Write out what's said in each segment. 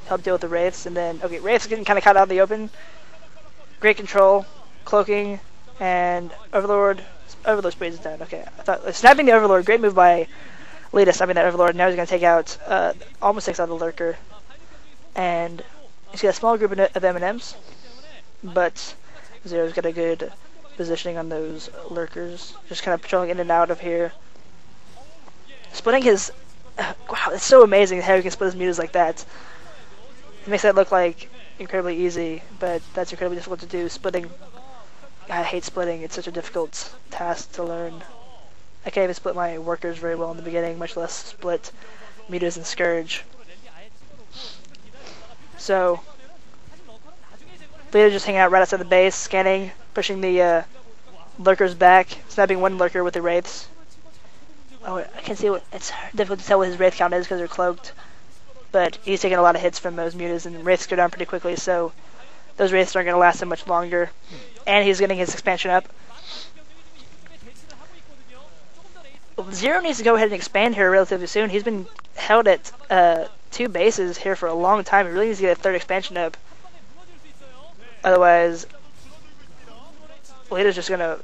help deal with the Wraiths. And then, okay, Wraiths getting kind of caught out in the open. Great control, cloaking, and Overlord. Overlord sprays is done. Okay, I thought snapping the Overlord. Great move by Leta, snapping that Overlord. Now he's going to take out almost takes out the Lurker, and he's got a small group of M&Ms, but Zero's got a good positioning on those Lurkers. Just kind of patrolling in and out of here. Splitting his... wow, it's so amazing how he can split his mutas like that. It makes that look like incredibly easy, but that's incredibly difficult to do. Splitting... I hate splitting. It's such a difficult task to learn. I can't even split my workers very well in the beginning, much less split mutas and Scourge. So... Leta just hanging out right outside the base, scanning, pushing the Lurkers back, snapping one Lurker with the Wraiths. Oh, I can't see what... it's difficult to tell what his Wraith count is because they're cloaked. But he's taking a lot of hits from those mutas, and Wraiths go down pretty quickly, so those Wraiths aren't going to last him much longer. And he's getting his expansion up. Zero needs to go ahead and expand here relatively soon. He's been held at 2 bases here for a long time. He really needs to get a 3rd expansion up. Otherwise, Leta's just going to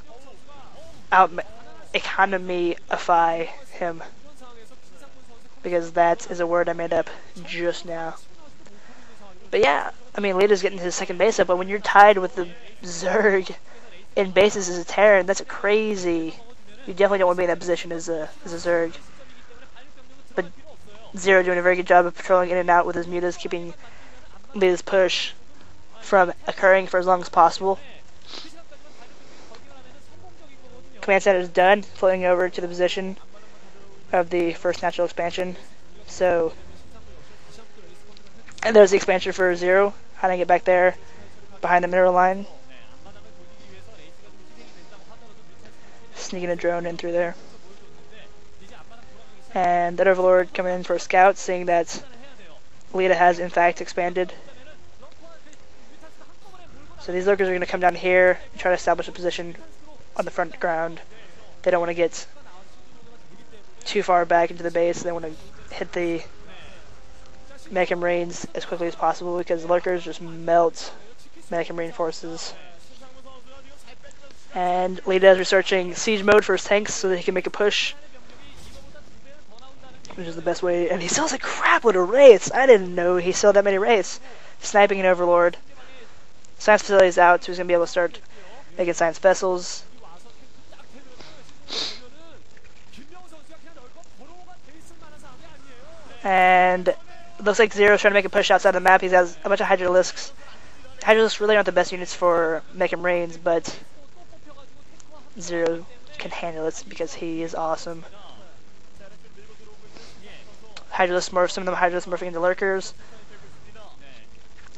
out-economy-ify him. Because that is a word I made up just now. But yeah, I mean, Leta's getting his 2nd base up, but when you're tied with the Zerg in bases as a Terran, that's crazy. You definitely don't want to be in that position as a Zerg. But Zero doing a very good job of patrolling in and out with his mutas, keeping Leta's push from occurring for as long as possible. Command center is done, floating over to the position of the first natural expansion. So, and there's the expansion for Zero, hiding it back there behind the mineral line. Sneaking a drone in through there. And that Overlord coming in for a scout, seeing that Leta has in fact expanded. So these Lurkers are going to come down here and try to establish a position on the front ground. They don't want to get too far back into the base. They want to hit the Mecha Marines as quickly as possible because Lurkers just melt Mecha Marine forces. And Leta is researching siege mode for his tanks so that he can make a push, which is the best way. And he sells a crap load of Wraiths. I didn't know he sold that many Wraiths. Sniping an Overlord. Science facility is out, so he's going to be able to start making science vessels. And it looks like Zero's trying to make a push outside the map. He has a bunch of Hydralisks. Hydralisks really aren't the best units for Mecha Marines, but Zero can handle it because he is awesome. Hydralisk morph, some of them Hydralisk morphing into Lurkers.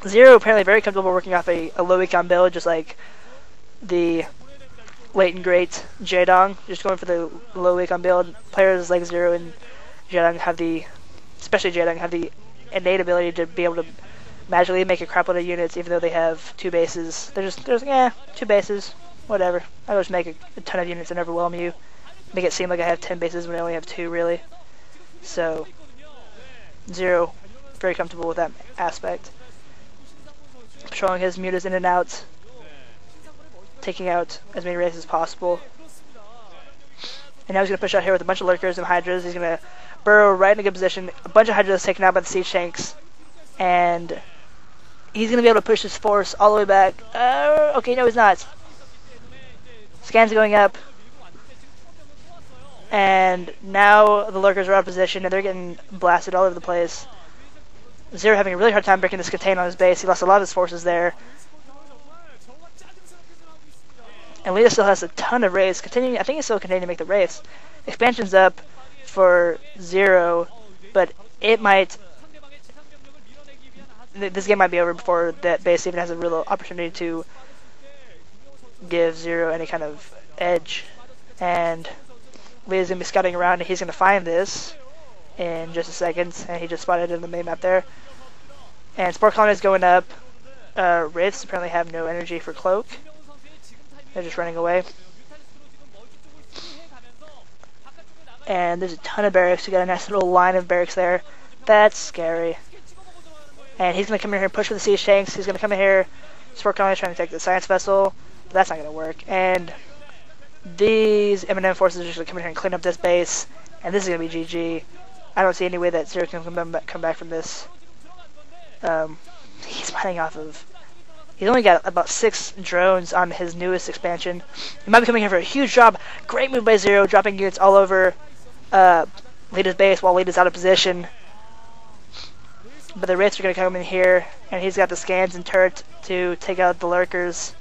Zero apparently very comfortable working off a low econ build, just like the late and great Jaedong, just going for the low econ build. Players like Zero and Jaedong have the, especially Jaedong, have the innate ability to be able to magically make a crap load of units, even though they have 2 bases. They're like, yeah, 2 bases, whatever. I'll just make a ton of units and overwhelm you, make it seem like I have 10 bases when I only have 2, really. So Zero very comfortable with that aspect. Patrolling his mutas in and out, taking out as many Wraiths as possible. And now he's going to push out here with a bunch of Lurkers and Hydras. He's going to burrow right in a good position. A bunch of Hydras taken out by the siege tanks. And he's going to be able to push his force all the way back. Okay, no he's not. Scans going up. And now the Lurkers are out of position and they're getting blasted all over the place. Zero having a really hard time breaking this contain on his base. He lost a lot of his forces there. And Leta still has a ton of Wraiths. I think he's still continuing to make the Wraiths. Expansion's up for Zero, but it might... this game might be over before that base even has a real opportunity to give Zero any kind of edge. And Leta's going to be scouting around and he's going to find this in just a second, and he just spotted it in the main map there. And Spore Colony is going up. Wraiths apparently have no energy for Cloak. They're just running away. And there's a ton of barracks. We got a nice little line of barracks there. That's scary. And he's going to come in here and push for the siege tanks. He's going to come in here, support colonies trying to take the science vessel, but that's not going to work. And these M&M forces are just going to come in here and clean up this base, and this is going to be GG. I don't see any way that Zero can come back from this. He's fighting off of... He's only got about 6 drones on his newest expansion. He might be coming here for a huge job. Great move by Zero, dropping units all over Leta's base while Leta's out of position. But the Wraiths are going to come in here, and he's got the scans and turret to take out the lurkers.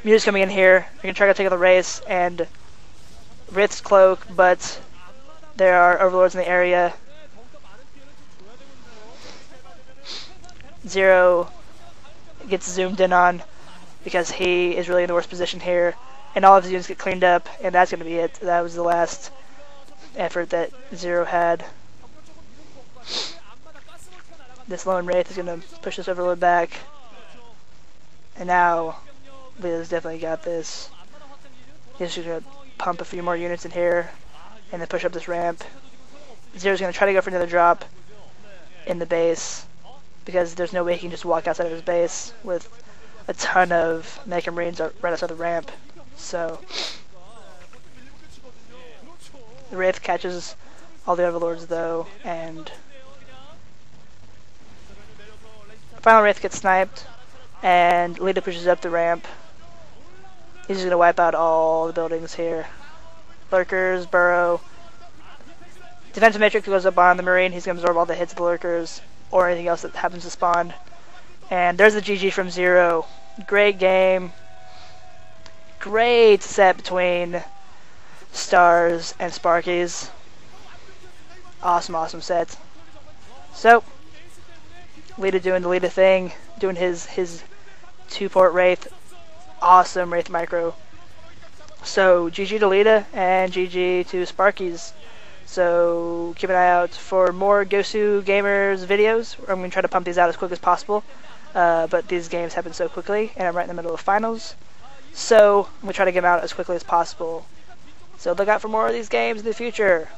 Mew's coming in here. They're going to try to take out the Wraiths and Wraith's cloak, but there are overlords in the area. Zero gets zoomed in on because he is really in the worst position here, and all of his units get cleaned up, and that's going to be it. That was the last effort that Zero had. This lone Wraith is going to push this overlord back, and now Leta's definitely got this. He's just going to pump a few more units in here and then push up this ramp. Zero's going to try to go for another drop in the base because there's no way he can just walk outside of his base with a ton of Mega Marines right outside the ramp. So the Wraith catches all the overlords though, and final Wraith gets sniped, and Leta pushes up the ramp. He's just going to wipe out all the buildings here. Lurkers, burrow. Defensive matrix goes up on the Marine. He's going to absorb all the hits of the lurkers or anything else that happens to spawn. And there's the GG from Zero. Great game. Great set between Stars and Sparkyz. Awesome, awesome set. So, Leta doing the Leta thing, doing his 2-port Wraith. Awesome Wraith micro. So GG to Leta and GG to Sparkyz. So keep an eye out for more Gosu Gamers videos. I'm going to try to pump these out as quick as possible. But these games happen so quickly, and I'm right in the middle of finals. So I'm going to try to get them out as quickly as possible. So look out for more of these games in the future.